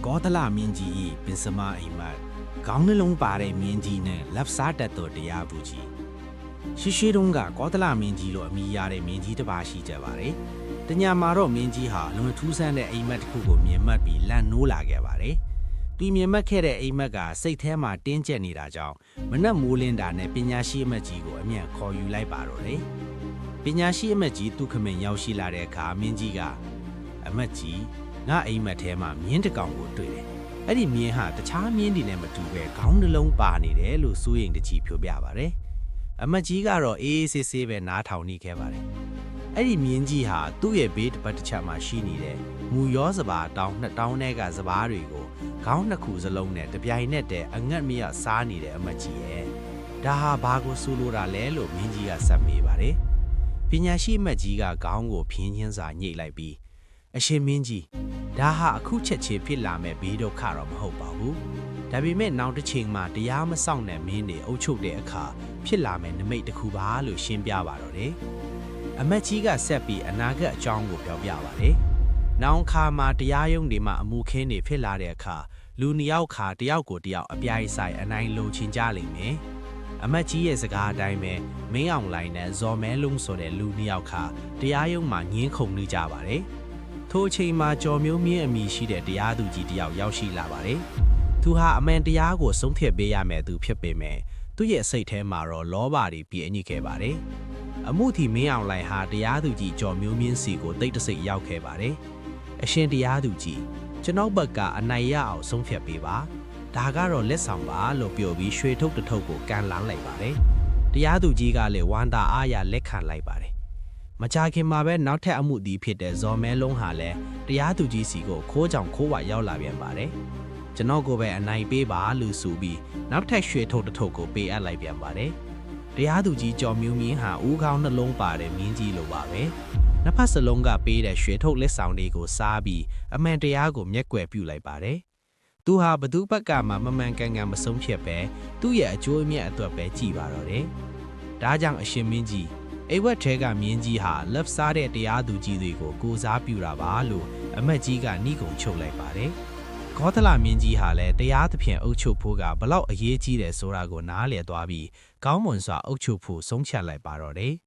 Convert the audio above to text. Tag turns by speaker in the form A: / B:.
A: ကောသလမင်းကြီး၏ပင်စမအိမ်မက်ခေါင်းနှလုံးပါတဲ့မင်းကြီးနဲ့လက်စားတက်တော်တရားဘူးကြီးရှိတုန်းကကောသလမင်းကြီးလိုအမိရတဲ့မင်းကြီးတစ်ပါးရှိကြပါတယ်။တညမှာတော့မင်းကြီးဟာလွန်ထူးဆန်းတဲ့အိမ်မက်တစ်ခုကိုမြင်မှတ်ပြီးလန့်နိုးလာခဲ့ပါတယ်။သူမြင်မှတ်ခဲ့တဲ့အိမ်မက်ကစိတ်ထဲမှာတင်းကျပ်နေတာကြောင့်မနှက်မိုးလင်းတာနဲ့ပညာရှိအမတ်ကြီးကိုအမြန်ခေါ်ယူလိုက်ပါတော့တယ်။ပညာရှိအမတ်ကြီးသူခမင်ရောက်ရှိလာတဲ့အခါမင်းကြီးကအမတ်ကြီးငါအိမ်မက်ထဲမှာမြင်းတစ်ကောင်ကိုတွေ့တယ်။အဲ့ဒီမြင်းဟာတခြားမြင်းတွေနဲ့မတူပဲခေါင်းနှလုံးပါနေတယ်လို့စိုးရိမ်တကြီးပြောပြပါတယ်။အမတ်ကြီးကတော့အေးအေးဆေးဆေးပဲနားထောင်နေခဲ့ပါတယ်။အဲ့ဒီမြင်းကြီးဟာသူ့ရဲ့ဘေးတစ်ပတ်တစ်ချက်မှာရှိနေတဲ့မူရောစပါတောင်းနှစ်တောင်းထဲကစပါးတွေကိုခေါင်းနှစ်ခုစလုံးနဲ့တပြိုင်နက်တည်းအငတ်မရစားနေတဲ့အမတ်ကြီးရဲ့ဒါဟာဘာကိုဆိုလိုတာလဲလို့မြင်းကြီးကဆက်မေးပါတယ်။ပညာရှိအမတ်ကြီးကခေါင်းကိုဖြင်းချင်းစာညှိလိုက်ပြီးအရှင်မင်းကြီးဒါဟာအခုချက်ချင်းဖြစ်လာမဲ့ဘေးဒုက္ခတော့မဟုတ်ပါဘူး။ဒါပေမဲ့နောက်တစ်ချိန်မှာတရားမဆောင်တဲ့မင်းတွေအုပ်ချုပ်တဲ့အခါဖြစ်လာမဲ့နမိတ်တစ်ခုပါလို့ရှင်းပြပါတော့တယ်။အမတ်ကြီးကဆက်ပြီးအနာဂတ်အကြောင်းကိုပြောပြပါတယ်။နောက်ခါမှာတရားရုံးတွေမှာအမှုခင်းတွေဖြစ်လာတဲ့အခါလူနှစ်ယောက်ခါတယောက်ကိုတယောက်အပြိုင်ဆိုင်အနိုင်လိုချင်ကြလိမ့်မယ်။အမတ်ကြီးရဲ့စကားအတိုင်းပဲမင်းအောင်လိုင်းနဲ့ဇော်မဲလုံးဆိုတဲ့လူနှစ်ယောက်ခါတရားရုံးမှာငင်းခုန်နေကြပါတယ်။ထိုအချိန်မှာကြော်မျိုးမြင့်အမိရှိတဲ့တရားသူကြီးတယောက်ရောက်ရှိလာပါတယ်။သူဟာအမှန်တရားကိုဆုံးဖြတ်ပေးရမယ်သူဖြစ်ပေမဲ့သူ့ရဲ့စိတ်ထဲမှာတော့လောဘတွေပြည့်ညစ်ခဲ့ပါတယ်။အမှုထီမင်းအောင်လိုင်ဟာတရားသူကြီးကြော်မျိုးမြင့်စီကိုတိတ်တဆိတ်ရောက်ခဲ့ပါတယ်။အရှင်တရားသူကြီးကျွန်တော်ဘက်ကအနိုင်ရအောင်ဆုံးဖြတ်ပေးပါ။ဒါကတော့လက်ဆောင်ပါလို့ပြောပြီးရွှေထုတ်တစ်ထုပ်ကိုကန်လန်းလိုက်ပါတယ်။တရားသူကြီးကလည်းဝမ်းသာအားရလက်ခံလိုက်ပါတယ်။မကြခင်မှာပဲနောက်ထပ်အမှုဒီဖြစ်တဲ့ဇော်မဲလုံးဟာလည်းတရားသူကြီးစီကိုခိုးကြောင်ခိုးဝရောက်လာပြန်ပါတယ်။ကျွန်တော်ကိုပဲအနိုင်ပေးပါလို့ဆိုပြီးနောက်ထပ်ရွှေထုတ်တစ်ထုပ်ကိုပေးအပ်လိုက်ပြန်ပါတယ်။တရားသူကြီးကြော်မျိုးမြင်းဟာဦးခေါင်းနှလုံးပါတဲ့မြင်းကြီးလိုပါပဲ။နှစ်ဖက်စလုံးကပေးတဲ့ရွှေထုတ်လက်ဆောင်တွေကိုစားပြီးအမှန်တရားကိုမျက်ကွယ်ပြုလိုက်ပါတယ်။သူဟာဘသူဘက်ကမှမမှန်ကန်ကန်မဆုံးဖြတ်ပဲသူ့ရဲ့အကျိုးအမြတ်အတွက်ပဲကြည်ပါတော့တယ်။ဒါကြောင့်အရှင်မင်းကြီးအိဝက်ထဲကမြင်းကြီးဟာလက်စားတဲ့တရားသူကြီးတွေကိုကိုစားပြူတာပါလို့အမတ်ကြီးကနှိကုံချုပ်လိုက်ပါတယ်။ကောသလမြင်းကြီးဟာလည်းတရားသဖြင့်အုပ်ချုပ်ဖို့ကဘလောက်အရေးကြီးတယ်ဆိုတာကိုနားလည်သွားပြီးကောင်းမွန်စွာအုပ်ချုပ်ဖို့ဆုံးဖြတ်လိုက်ပါတော့တယ်။